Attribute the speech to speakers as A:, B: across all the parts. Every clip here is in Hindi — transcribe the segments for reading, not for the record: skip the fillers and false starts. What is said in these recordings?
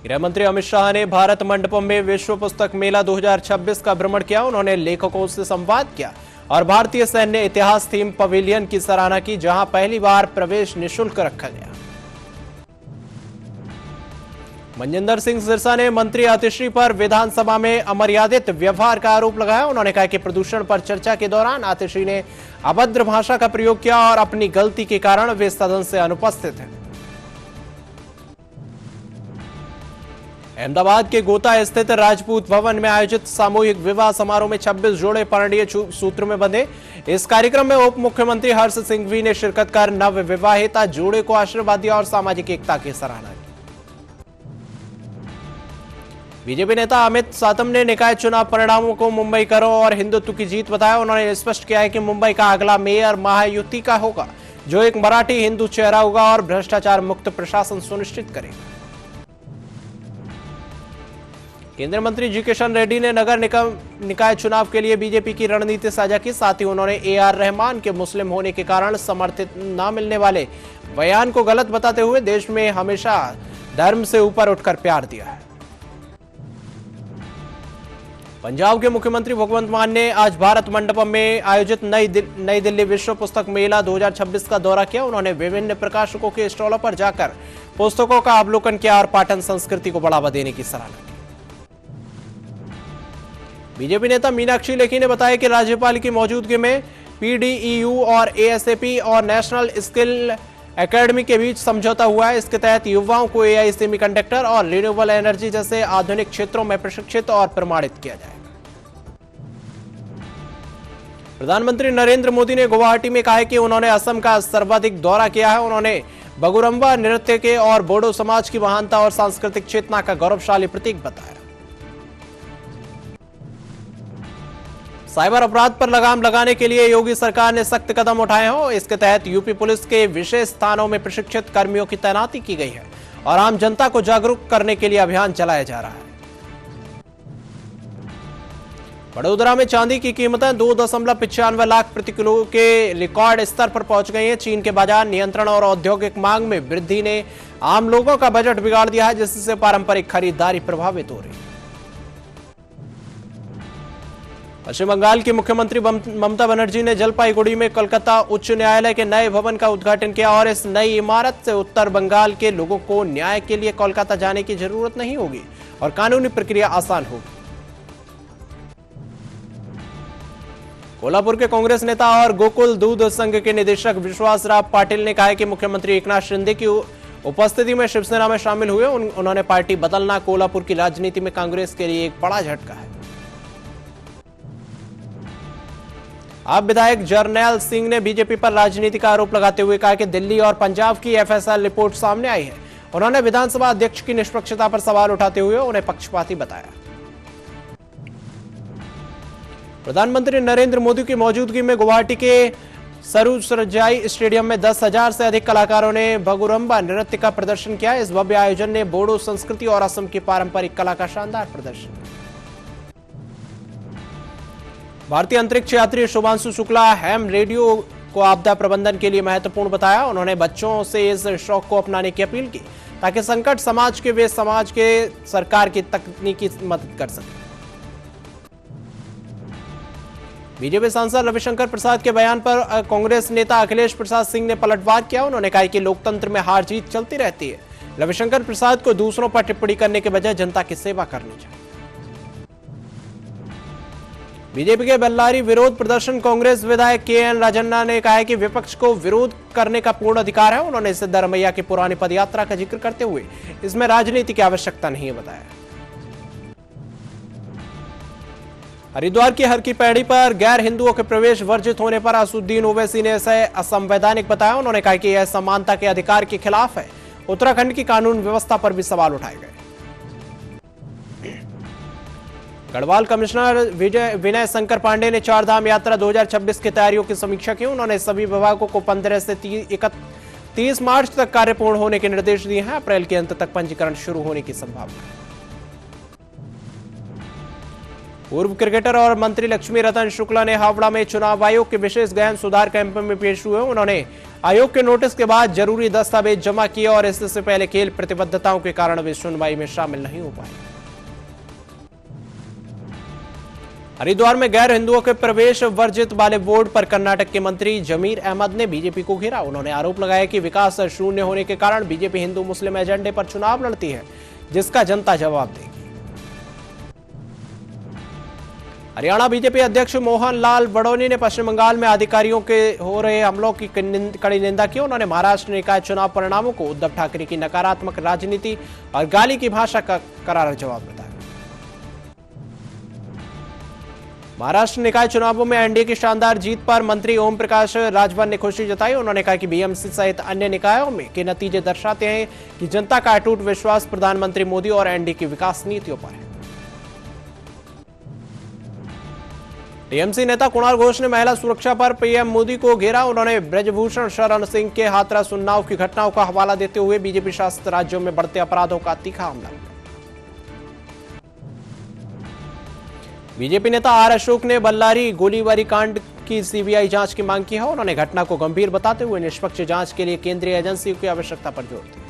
A: गृह मंत्री अमित शाह ने भारत मंडपम में विश्व पुस्तक मेला 2026 का भ्रमण किया। उन्होंने लेखकों से संवाद किया और भारतीय सैन्य इतिहास थीम पवेलियन की सराहना की, जहां पहली बार प्रवेश निःशुल्क रखा गया। मनजिंदर सिंह सिरसा ने मंत्री आतिशी पर विधानसभा में अमर्यादित व्यवहार का आरोप लगाया। उन्होंने कहा कि प्रदूषण पर चर्चा के दौरान आतिशी ने अभद्र भाषा का प्रयोग किया और अपनी गलती के कारण वे सदन से अनुपस्थित हैं। अहमदाबाद के गोता स्थित राजपूत भवन में आयोजित सामूहिक विवाह समारोह में 26 जोड़े परिणय सूत्र में बंधे। इस कार्यक्रम में उप मुख्यमंत्री हर्ष सिंघवी ने शिरकत कर नव विवाहित जोड़े को आशीर्वाद दिया और सामाजिक एकता की सराहना की। बीजेपी नेता अमित सातम ने निकाय चुनाव परिणामों को मुंबई करो और हिंदुत्व की जीत बताया। उन्होंने स्पष्ट किया है कि मुंबई का अगला मेयर महायुति का होगा, जो एक मराठी हिंदू चेहरा होगा और भ्रष्टाचार मुक्त प्रशासन सुनिश्चित करेगा। केंद्रीय मंत्री जी किशन रेड्डी ने नगर निकाय चुनाव के लिए बीजेपी की रणनीति साझा की। साथ ही उन्होंने AR रहमान के मुस्लिम होने के कारण समर्थित न मिलने वाले बयान को गलत बताते हुए देश में हमेशा धर्म से ऊपर उठकर प्यार दिया है। पंजाब के मुख्यमंत्री भगवंत मान ने आज भारत मंडपम में आयोजित नई दिल्ली विश्व पुस्तक मेला 2026 का दौरा किया। उन्होंने विभिन्न प्रकाशकों के स्टॉलों पर जाकर पुस्तकों का अवलोकन किया और पाटन संस्कृति को बढ़ावा देने की सराहना की। बीजेपी नेता मीनाक्षी लेखी ने बताया कि राज्यपाल की मौजूदगी में PDEU और ASAP और नेशनल स्किल एकेडमी के बीच समझौता हुआ है। इसके तहत युवाओं को AI सेमीकंडक्टर और रिन्यूएबल एनर्जी जैसे आधुनिक क्षेत्रों में प्रशिक्षित और प्रमाणित किया जाएगा। प्रधानमंत्री नरेंद्र मोदी ने गुवाहाटी में कहा है कि उन्होंने असम का सर्वाधिक दौरा किया है। उन्होंने बगुरम्बा नृत्य के और बोडो समाज की महानता और सांस्कृतिक चेतना का गौरवशाली प्रतीक बताया। साइबर अपराध पर लगाम लगाने के लिए योगी सरकार ने सख्त कदम उठाए हैं। इसके तहत यूपी पुलिस के विशेष स्थानों में प्रशिक्षित कर्मियों की तैनाती की गई है और आम जनता को जागरूक करने के लिए अभियान चलाया जा रहा है। वडोदरा में चांदी की कीमतें 2.95 लाख प्रति किलो के रिकॉर्ड स्तर पर पहुंच गई हैं। चीन के बाजार नियंत्रण और औद्योगिक मांग में वृद्धि ने आम लोगों का बजट बिगाड़ दिया है, जिससे पारंपरिक खरीदारी प्रभावित हो रही है। पश्चिम बंगाल की मुख्यमंत्री ममता बनर्जी ने जलपाईगुड़ी में कोलकाता उच्च न्यायालय के नए भवन का उद्घाटन किया और इस नई इमारत से उत्तर बंगाल के लोगों को न्याय के लिए कोलकाता जाने की जरूरत नहीं होगी और कानूनी प्रक्रिया आसान होगी। कोल्हापुर के कांग्रेस नेता और गोकुल दूध संघ के निदेशक विश्वासराव पाटिल ने कहा है कि मुख्यमंत्री एकनाथ शिंदे की उपस्थिति में शिवसेना में शामिल हुए। उन्होंने पार्टी बदलना कोल्हापुर की राजनीति में कांग्रेस के लिए एक बड़ा झटका है। अब विधायक जरनैल सिंह ने बीजेपी पर राजनीति का आरोप लगाते हुए कहा कि दिल्ली और पंजाब की FSL रिपोर्ट सामने आई है। उन्होंने विधानसभा अध्यक्ष की निष्पक्षता पर सवाल उठाते हुए उन्हें पक्षपाती बताया। प्रधानमंत्री नरेंद्र मोदी की मौजूदगी में गुवाहाटी के सरुसरजाई स्टेडियम में 10,000 से अधिक कलाकारों ने बगुरम्बा नृत्य का प्रदर्शन किया। इस भव्य आयोजन ने बोडो संस्कृति और असम की पारंपरिक कला का शानदार प्रदर्शन किया। भारतीय अंतरिक्ष यात्री शुभांशु शुक्ला हैम रेडियो को आपदा प्रबंधन के लिए महत्वपूर्ण बताया। उन्होंने बच्चों से इस शौक को अपनाने की अपील की ताकि संकट समाज के सरकार की तकनीकी मदद कर सके। बीजेपी सांसद रविशंकर प्रसाद के बयान पर कांग्रेस नेता अखिलेश प्रसाद सिंह ने पलटवार किया। उन्होंने कहा कि लोकतंत्र में हार जीत चलती रहती है। रविशंकर प्रसाद को दूसरों पर टिप्पणी करने के बजाय जनता की सेवा करनी चाहिए। बीजेपी के बेल्लारी विरोध प्रदर्शन कांग्रेस विधायक KN राजन्ना ने कहा है कि विपक्ष को विरोध करने का पूर्ण अधिकार है। उन्होंने सिद्धरमैया की पुरानी पदयात्रा का जिक्र करते हुए इसमें राजनीति की आवश्यकता नहीं है बताया। हरिद्वार की हर की पैड़ी पर गैर हिंदुओं के प्रवेश वर्जित होने पर असुद्दीन ओवैसी ने इसे असंवैधानिक बताया। उन्होंने कहा कि यह समानता के अधिकार के खिलाफ है। उत्तराखंड की कानून व्यवस्था पर भी सवाल उठाए गए। गढ़वाल कमिश्नर विनय शंकर पांडे ने चारधाम यात्रा 2026 की तैयारियों की समीक्षा की। उन्होंने सभी विभागों को 15 से 30 मार्च तक कार्य पूर्ण होने के निर्देश दिए हैं। अप्रैल के अंत तक पंजीकरण शुरू होने की संभावना है। पूर्व क्रिकेटर और मंत्री लक्ष्मी रतन शुक्ला ने हावड़ा में चुनाव आयोग के विशेष गहन सुधार कैंप में पेश हुए। उन्होंने आयोग के नोटिस के बाद जरूरी दस्तावेज जमा किए और इससे पहले खेल प्रतिबद्धताओं के कारण वे सुनवाई में शामिल नहीं हो पाए। हरिद्वार में गैर हिंदुओं के प्रवेश वर्जित वाले बोर्ड पर कर्नाटक के मंत्री जमीर अहमद ने बीजेपी को घेरा। उन्होंने आरोप लगाया कि विकास शून्य होने के कारण बीजेपी हिंदू मुस्लिम एजेंडे पर चुनाव लड़ती है, जिसका जनता जवाब देगी। हरियाणा बीजेपी अध्यक्ष मोहन लाल बडौनी ने पश्चिम बंगाल में अधिकारियों के हो रहे हमलों की कड़ी निंदा की। उन्होंने महाराष्ट्र निकाय चुनाव परिणामों को उद्धव ठाकरे की नकारात्मक राजनीति और गाली की भाषा का करारा जवाब बताया। महाराष्ट्र निकाय चुनावों में एनडीए की शानदार जीत पर मंत्री ओम प्रकाश राजभर ने खुशी जताई। उन्होंने कहा कि बीएमसी सहित अन्य निकायों में के नतीजे दर्शाते हैं कि जनता का अटूट विश्वास प्रधानमंत्री मोदी और एनडीए की विकास नीतियों पर है। टीएमसी नेता कुणाल घोष ने महिला सुरक्षा पर पीएम मोदी को घेरा। उन्होंने ब्रजभूषण शरण सिंह के हाथरस उन्नाव की घटनाओं का हवाला देते हुए बीजेपी शासित राज्यों में बढ़ते अपराधों का तीखा हमला किया। बीजेपी नेता आर अशोक ने बल्लारी गोलीबारी कांड की सीबीआई जांच की मांग की है। उन्होंने घटना को गंभीर बताते हुए निष्पक्ष जांच के लिए केंद्रीय एजेंसियों की आवश्यकता पर जोर दिया।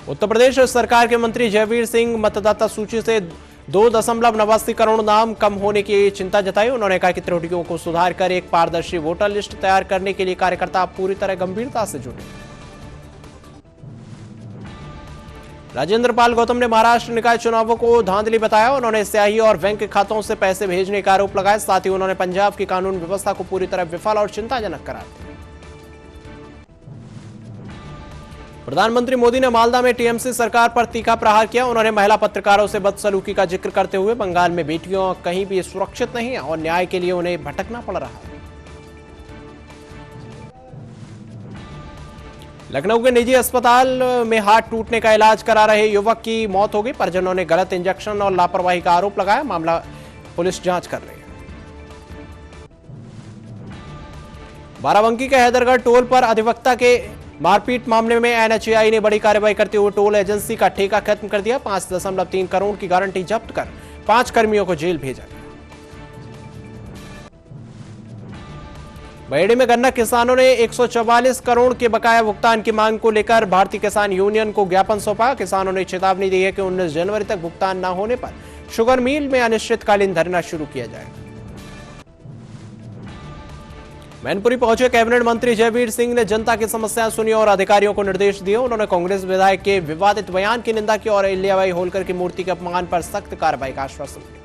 A: उत्तर प्रदेश सरकार के मंत्री जयवीर सिंह मतदाता सूची से 2.89 करोड़ नाम कम होने की चिंता जताई। उन्होंने कहा कि त्रुटियों को सुधार कर एक पारदर्शी वोटर लिस्ट तैयार करने के लिए कार्यकर्ता पूरी तरह गंभीरता से जुटे। राजेंद्र पाल गौतम ने महाराष्ट्र निकाय चुनावों को धांधली बताया। उन्होंने स्याही और बैंक खातों से पैसे भेजने का आरोप लगाया। साथ ही उन्होंने पंजाब की कानून व्यवस्था को पूरी तरह विफल और चिंताजनक करार दिया। प्रधानमंत्री मोदी ने मालदा में टीएमसी सरकार पर तीखा प्रहार किया। उन्होंने महिला पत्रकारों से बदसलूकी का जिक्र करते हुए बंगाल में बेटियों कहीं भी सुरक्षित नहीं है और न्याय के लिए उन्हें भटकना पड़ रहा है। लखनऊ के निजी अस्पताल में हाथ टूटने का इलाज करा रहे युवक की मौत हो गई। परिजनों ने गलत इंजेक्शन और लापरवाही का आरोप लगाया। मामला पुलिस जांच कर रही है। बाराबंकी के हैदरगढ़ टोल पर अधिवक्ता के मारपीट मामले में एनएचएआई ने बड़ी कार्रवाई करते हुए टोल एजेंसी का ठेका खत्म कर दिया। 5.3 करोड़ की गारंटी जब्त कर 5 कर्मियों को जेल भेजा गया। बहेड़ी में गन्ना किसानों ने 144 करोड़ के बकाया भुगतान की मांग को लेकर भारतीय किसान यूनियन को ज्ञापन सौंपा। किसानों ने चेतावनी दी है कि 19 जनवरी तक भुगतान न होने पर शुगर मिल में अनिश्चितकालीन धरना शुरू किया जाएगा। मैनपुरी पहुंचे कैबिनेट मंत्री जयवीर सिंह ने जनता की समस्याएं सुनी और अधिकारियों को निर्देश दिए। उन्होंने कांग्रेस विधायक के विवादित बयान की निंदा की और अहिल्याबाई होलकर की मूर्ति के अपमान पर सख्त कार्रवाई का आश्वासन दिया।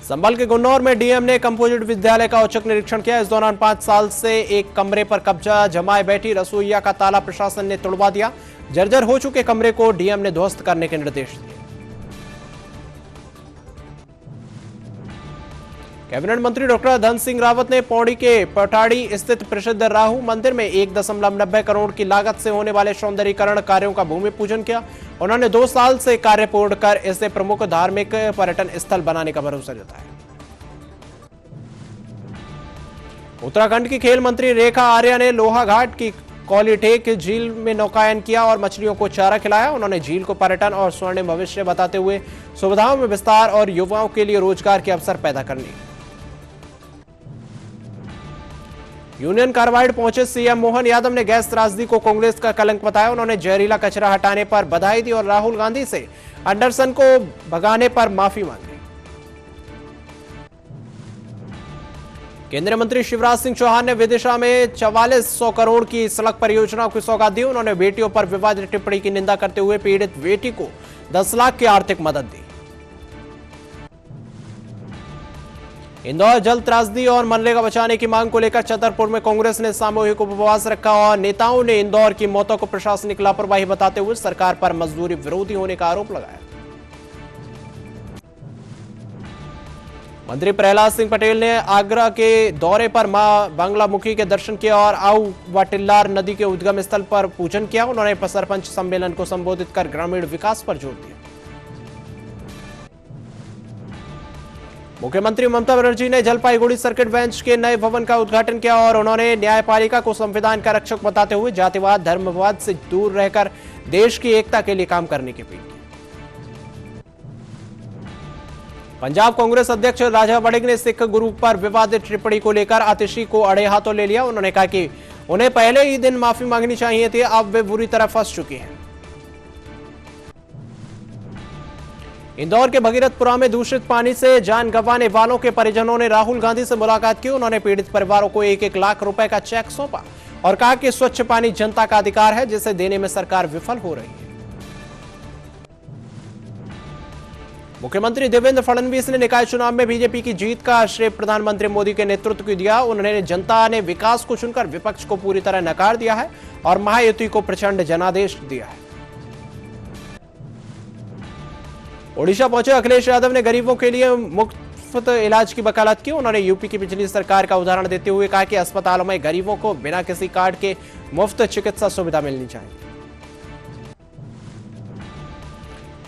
A: संभल के गुन्नौर में डीएम ने कंपोजिट विद्यालय का औचक निरीक्षण किया। इस दौरान 5 साल से एक कमरे पर कब्जा जमाए बैठी रसोईया का ताला प्रशासन ने तोड़वा दिया। जर्जर हो चुके कमरे को डीएम ने ध्वस्त करने के निर्देश दिए। कैबिनेट मंत्री डॉक्टर धन सिंह रावत ने पौड़ी के पटाड़ी स्थित प्रसिद्ध राहु मंदिर में 1.90 करोड़ की लागत से होने वाले सौंदर्यीकरण कार्यों का भूमि पूजन किया। उन्होंने 2 साल से कार्य पूर्ण कर इसे प्रमुख धार्मिक पर्यटन स्थल बनाने का भरोसा जताया। उत्तराखंड की खेल मंत्री रेखा आर्या ने लोहाघाट की कौलीटेक झील में नौकायन किया और मछलियों को चारा खिलाया। उन्होंने झील को पर्यटन और स्वर्णिम भविष्य बताते हुए सुविधाओं में विस्तार और युवाओं के लिए रोजगार के अवसर पैदा करने। यूनियन कार्बाइड पहुंचे सीएम मोहन यादव ने गैस त्रासदी को कांग्रेस का कलंक बताया। उन्होंने जहरीला कचरा हटाने पर बधाई दी और राहुल गांधी से एंडरसन को भगाने पर माफी मांगी। केंद्रीय मंत्री शिवराज सिंह चौहान ने विदिशा में 4400 करोड़ की सड़क परियोजनाओं की सौगात दी। उन्होंने बेटियों पर विवादित टिप्पणी की निंदा करते हुए पीड़ित बेटी को 10 लाख की आर्थिक मदद दी। इंदौर जल त्रासदी और मनरेगा बचाने की मांग को लेकर छतरपुर में कांग्रेस ने सामूहिक उपवास रखा और नेताओं ने इंदौर की मौतों को प्रशासनिक लापरवाही बताते हुए सरकार पर मजदूरी विरोधी होने का आरोप लगाया। मंत्री प्रहलाद सिंह पटेल ने आगरा के दौरे पर मां बांग्लामुखी के दर्शन किए और आऊ वाटिल्लार नदी के उद्गम स्थल पर पूजन किया। उन्होंने सरपंच सम्मेलन को संबोधित कर ग्रामीण विकास पर जोर दिया। मुख्यमंत्री ममता बनर्जी ने जलपाईगुड़ी सर्किट बेंच के नए भवन का उद्घाटन किया और उन्होंने न्यायपालिका को संविधान का रक्षक बताते हुए जातिवाद धर्मवाद से दूर रहकर देश की एकता के लिए काम करने की अपील की। पंजाब कांग्रेस अध्यक्ष राजा वड़िंग ने सिख गुरु पर विवादित टिप्पणी को लेकर आतिशी को अड़े हाथों ले लिया। उन्होंने कहा कि उन्हें पहले ही दिन माफी मांगनी चाहिए थी, अब वे बुरी तरह फंस चुकी हैं। इंदौर के भगीरथपुरा में दूषित पानी से जान गंवाने वालों के परिजनों ने राहुल गांधी से मुलाकात की। उन्होंने पीड़ित परिवारों को 1-1 लाख रुपए का चेक सौंपा और कहा कि स्वच्छ पानी जनता का अधिकार है, जिसे देने में सरकार विफल हो रही है। मुख्यमंत्री देवेंद्र फडणवीस ने निकाय चुनाव में बीजेपी की जीत का श्रेय प्रधानमंत्री मोदी के नेतृत्व को दिया। उन्होंने जनता ने विकास को चुनकर विपक्ष को पूरी तरह नकार दिया है और महायुति को प्रचंड जनादेश दिया है। ओडिशा पहुंचे अखिलेश यादव ने गरीबों के लिए मुफ्त इलाज की वकालत की। उन्होंने यूपी की पिछली सरकार का उदाहरण देते हुए कहा कि अस्पतालों में गरीबों को बिना किसी कार्ड के मुफ्त चिकित्सा सुविधा मिलनी चाहिए।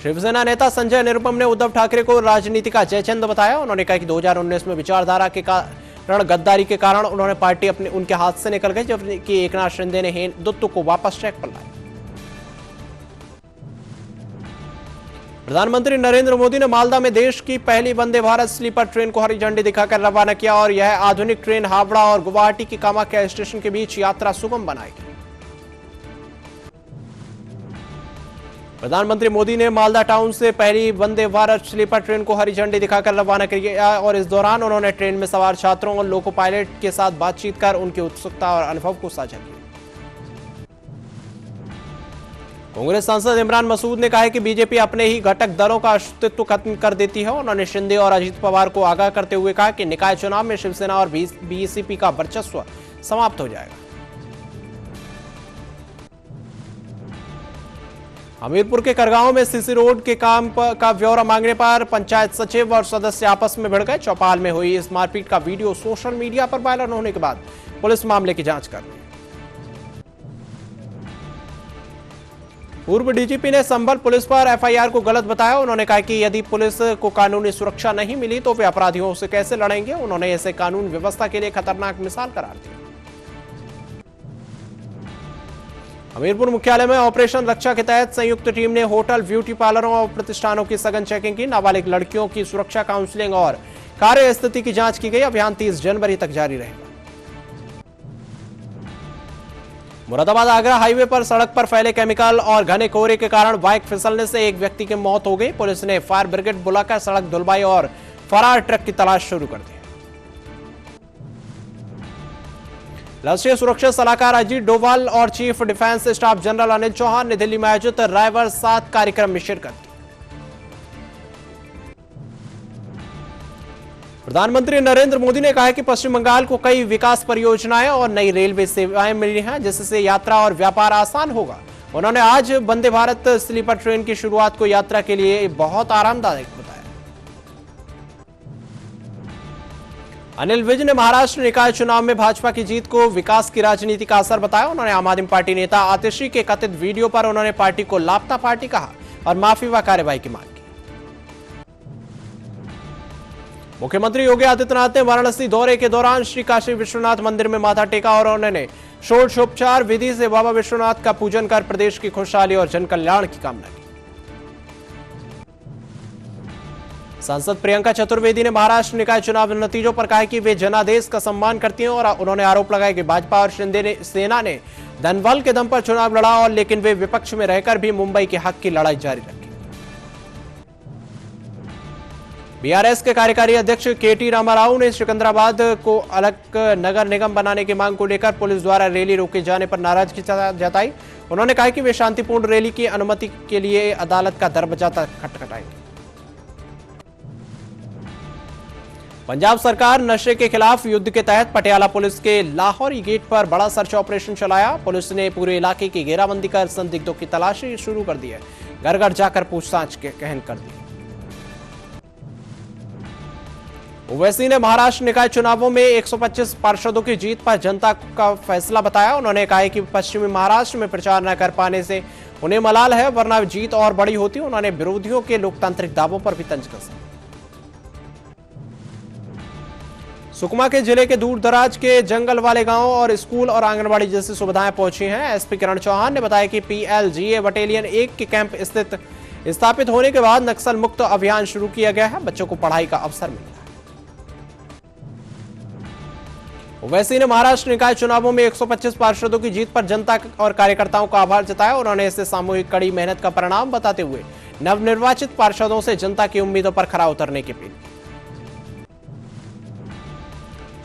A: शिवसेना नेता संजय निरुपम ने उद्धव ठाकरे को राजनीति का जयचंद बताया। उन्होंने कहा कि 2019 में विचारधारा के कारण गद्दारी के कारण उन्होंने पार्टी उनके हाथ से निकल गई, जबकि एकनाथ शिंदे ने हिंदुत्व को वापस ट्रैक पर लाया। प्रधानमंत्री नरेंद्र मोदी ने मालदा में देश की पहली वंदे भारत स्लीपर ट्रेन को हरी झंडी दिखाकर रवाना किया और यह आधुनिक ट्रेन हावड़ा और गुवाहाटी की कामाख्या स्टेशन के बीच यात्रा सुगम बनाएगी। प्रधानमंत्री मोदी ने मालदा टाउन से पहली वंदे भारत स्लीपर ट्रेन को हरी झंडी दिखाकर रवाना किया और इस दौरान उन्होंने ट्रेन में सवार छात्रों और लोको पायलट के साथ बातचीत कर उनकी उत्सुकता और अनुभव को साझा किया। कांग्रेस सांसद इमरान मसूद ने कहा है कि बीजेपी अपने ही घटक दलों का अस्तित्व खत्म कर देती है। उन्होंने शिंदे और अजित पवार को आगाह करते हुए कहा कि निकाय चुनाव में शिवसेना और बीएसपी का वर्चस्व समाप्त हो जाएगा। हमीरपुर के करगांव में सीसी रोड के काम का ब्यौरा मांगने पर पंचायत सचिव और सदस्य आपस में भिड़ गए। चौपाल में हुई इस मारपीट का वीडियो सोशल मीडिया पर वायरल होने के बाद पुलिस मामले की जांच कर रही है। पूर्व डीजीपी ने संभल पुलिस पर एफआईआर को गलत बताया। उन्होंने कहा कि यदि पुलिस को कानूनी सुरक्षा नहीं मिली तो वे अपराधियों से कैसे लड़ेंगे। उन्होंने इसे कानून व्यवस्था के लिए खतरनाक मिसाल करार दिया। हमीरपुर मुख्यालय में ऑपरेशन रक्षा के तहत संयुक्त टीम ने होटल, ब्यूटी पार्लरों और प्रतिष्ठानों की सघन चेकिंग की। नाबालिग लड़कियों की सुरक्षा, काउंसलिंग और कार्य स्थिति की जांच की गई। अभियान 30 जनवरी तक जारी रहेगा। मुरादाबाद आगरा हाईवे पर सड़क पर फैले केमिकल और घने कोहरे के कारण बाइक फिसलने से एक व्यक्ति की मौत हो गई। पुलिस ने फायर ब्रिगेड बुलाकर सड़क धुलवाई और फरार ट्रक की तलाश शुरू कर दी। राष्ट्रीय सुरक्षा सलाहकार अजीत डोभाल और chief defence staff general Anil Chauhan ने दिल्ली में आयोजित रायवर 7 कार्यक्रम में शिरकत की। प्रधानमंत्री नरेंद्र मोदी ने कहा है कि पश्चिम बंगाल को कई विकास परियोजनाएं और नई रेलवे सेवाएं मिली हैं, जिससे यात्रा और व्यापार आसान होगा। उन्होंने आज वंदे भारत स्लीपर ट्रेन की शुरुआत को यात्रा के लिए बहुत आरामदायक बताया। अनिल विज ने महाराष्ट्र निकाय चुनाव में भाजपा की जीत को विकास की राजनीति का असर बताया। उन्होंने आम आदमी पार्टी नेता आतिशी के कथित वीडियो पर उन्होंने पार्टी को लापता पार्टी कहा और माफी व कार्रवाई की मांग की। मुख्यमंत्री योगी आदित्यनाथ ने वाराणसी दौरे के दौरान श्री काशी विश्वनाथ मंदिर में माथा टेका और उन्होंने षोडशोपचार विधि से बाबा विश्वनाथ का पूजन कर प्रदेश की खुशहाली और जन कल्याण की कामना की। सांसद प्रियंका चतुर्वेदी ने महाराष्ट्र निकाय चुनाव नतीजों पर कहा कि वे जनादेश का सम्मान करती हैं और उन्होंने आरोप लगाया कि भाजपा और शिंदे सेना ने धनबल के दम पर चुनाव लड़ा और लेकिन वे विपक्ष में रहकर भी मुंबई के हक की लड़ाई जारी रखी। बीआरएस के कार्यकारी अध्यक्ष केटी रामाराव ने सिकंदराबाद को अलग नगर निगम बनाने की मांग को लेकर पुलिस द्वारा रैली रोके जाने पर नाराजगी जताई। उन्होंने कहा कि वे शांतिपूर्ण रैली की अनुमति के लिए अदालत का दरवाजा तक खटखटाएंगे। पंजाब सरकार नशे के खिलाफ युद्ध के तहत पटियाला पुलिस के लाहौरी गेट पर बड़ा सर्च ऑपरेशन चलाया। पुलिस ने पूरे इलाके की घेराबंदी कर संदिग्धों की तलाशी शुरू कर दी है। घर घर जाकर पूछताछ के कहन कर दी। ओवैसी ने महाराष्ट्र निकाय चुनावों में 125 पार्षदों की जीत पर जनता का फैसला बताया। उन्होंने कहा कि पश्चिमी महाराष्ट्र में प्रचार न कर पाने से उन्हें मलाल है, वरना जीत और बड़ी होती। उन्होंने विरोधियों के लोकतांत्रिक दावों पर भी तंज कसा। सुकमा के जिले के दूर दराज के जंगल वाले गांव और स्कूल और आंगनबाड़ी जैसी सुविधाएं पहुंची हैं। एसपी किरण चौहान ने बताया कि पीएलजीए बटालियन 1 के कैंप स्थित स्थापित होने के बाद नक्सल मुक्त अभियान शुरू किया गया है। बच्चों को पढ़ाई का अवसर मिला है। ओवैसी ने महाराष्ट्र निकाय चुनावों में 125 पार्षदों की जीत पर जनता और कार्यकर्ताओं का आभार जताया। उन्होंने इसे सामूहिक कड़ी मेहनत का परिणाम बताते हुए नवनिर्वाचित पार्षदों से जनता की उम्मीदों पर खरा उतरने की अपील की।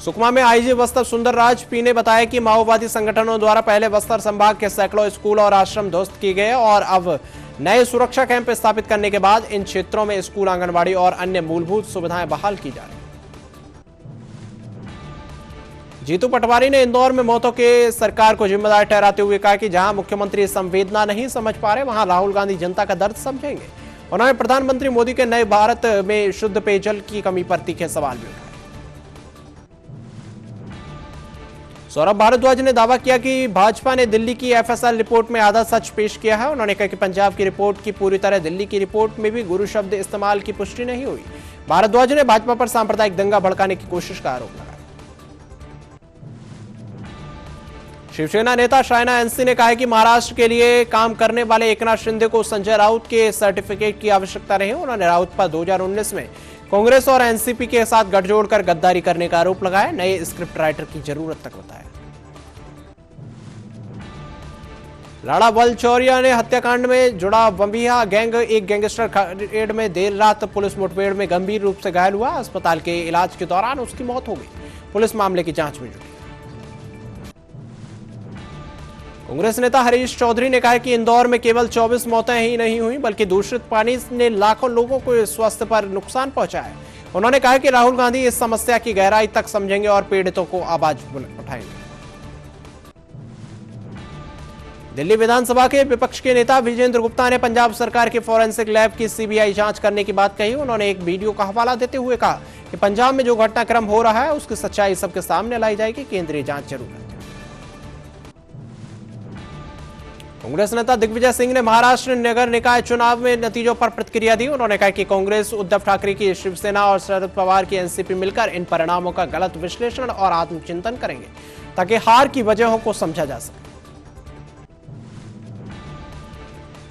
A: सुकमा में आईजी बस्तर सुंदरराज पी ने बताया कि माओवादी संगठनों द्वारा पहले बस्तर संभाग के सैकड़ों स्कूल और आश्रम ध्वस्त किए गए और अब नए सुरक्षा कैंप स्थापित करने के बाद इन क्षेत्रों में स्कूल, आंगनबाड़ी और अन्य मूलभूत सुविधाएं बहाल की जा रही। जीतू पटवारी ने इंदौर में मौतों के सरकार को जिम्मेदार ठहराते हुए कहा कि जहां मुख्यमंत्री संवेदना नहीं समझ पा रहे, वहां राहुल गांधी जनता का दर्द समझेंगे। उन्होंने प्रधानमंत्री मोदी के नए भारत में शुद्ध पेयजल की कमी पर तीखे सवाल भी उठाए। सौरभ भारद्वाज ने दावा किया कि भाजपा ने दिल्ली की एफएसएल रिपोर्ट में आधा सच पेश किया है। उन्होंने कहा कि पंजाब की रिपोर्ट की पूरी तरह दिल्ली की रिपोर्ट में भी गुरु शब्द इस्तेमाल की पुष्टि नहीं हुई। भारद्वाज ने भाजपा पर सांप्रदायिक दंगा भड़काने की कोशिश का आरोप लगाया। शिवसेना नेता शायना एनसी ने कहा है कि महाराष्ट्र के लिए काम करने वाले एकनाथ शिंदे को संजय राउत के सर्टिफिकेट की आवश्यकता नहीं। उन्होंने राउत पर 2019 में कांग्रेस और एनसीपी के साथ गठजोड़ कर गद्दारी करने का आरोप लगाया। नए स्क्रिप्ट राइटर की जरूरत तक बताया। राणा बलचौरिया ने हत्याकांड में जुड़ा बंबिया गैंग एक गैंगस्टर रेड में देर रात पुलिस मुठभेड़ में गंभीर रूप से घायल हुआ। अस्पताल के इलाज के दौरान उसकी मौत हो गई। पुलिस मामले की जांच में जुटी। कांग्रेस नेता हरीश चौधरी ने कहा कि इंदौर में केवल 24 मौतें ही नहीं हुई, बल्कि दूषित पानी ने लाखों लोगों को स्वास्थ्य पर नुकसान पहुंचाया है। उन्होंने कहा कि राहुल गांधी इस समस्या की गहराई तक समझेंगे और पीड़ितों को आवाज उठाएंगे। दिल्ली विधानसभा के विपक्ष के नेता विजेंद्र गुप्ता ने पंजाब सरकार के फॉरेंसिक लैब की सीबीआई जांच करने की बात कही। उन्होंने एक वीडियो का हवाला देते हुए कहा कि पंजाब में जो घटनाक्रम हो रहा है उसकी सच्चाई सबके सामने लाई जाएगी। केंद्रीय जांच जरूर है। कांग्रेस नेता दिग्विजय सिंह ने महाराष्ट्र नगर निकाय चुनाव में नतीजों पर प्रतिक्रिया दी। उन्होंने कहा कि कांग्रेस, उद्धव ठाकरे की शिवसेना और शरद पवार की एनसीपी मिलकर इन परिणामों का गलत विश्लेषण और आत्मचिंतन करेंगे ताकि हार की वजहों को समझा जा सके।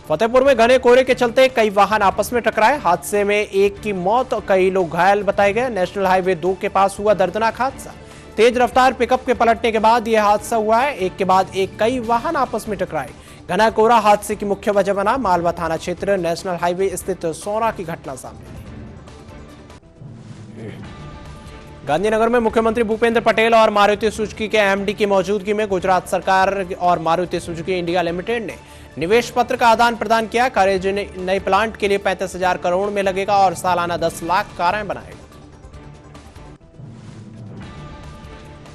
A: फतेहपुर में घने कोहरे के चलते कई वाहन आपस में टकराए। हादसे में एक की मौत और कई लोग घायल बताए गए। नेशनल हाईवे 2 के पास हुआ दर्दनाक हादसा। तेज रफ्तार पिकअप के पलटने के बाद यह हादसा हुआ है। एक के बाद एक कई वाहन आपस में टकराए। घना कोहरा हादसे की मुख्य वजह बना। मालवा थाना क्षेत्र नेशनल हाईवे स्थित सोना की घटना सामने आई। गांधीनगर में मुख्यमंत्री भूपेंद्र पटेल और मारुति सुजुकी के एमडी की मौजूदगी में गुजरात सरकार और मारुति सुजुकी इंडिया लिमिटेड ने निवेश पत्र का आदान प्रदान किया। कार्य नए प्लांट के लिए 35,000 करोड़ में लगेगा और सालाना 10 लाख कारें बनाएगा।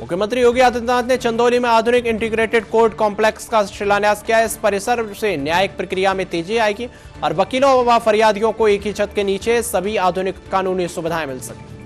A: मुख्यमंत्री योगी आदित्यनाथ ने चंदौली में आधुनिक इंटीग्रेटेड कोर्ट कॉम्प्लेक्स का शिलान्यास किया। इस परिसर से न्यायिक प्रक्रिया में तेजी आएगी और वकीलों व फरियादियों को एक ही छत के नीचे सभी आधुनिक कानूनी सुविधाएं मिल सकेंगी।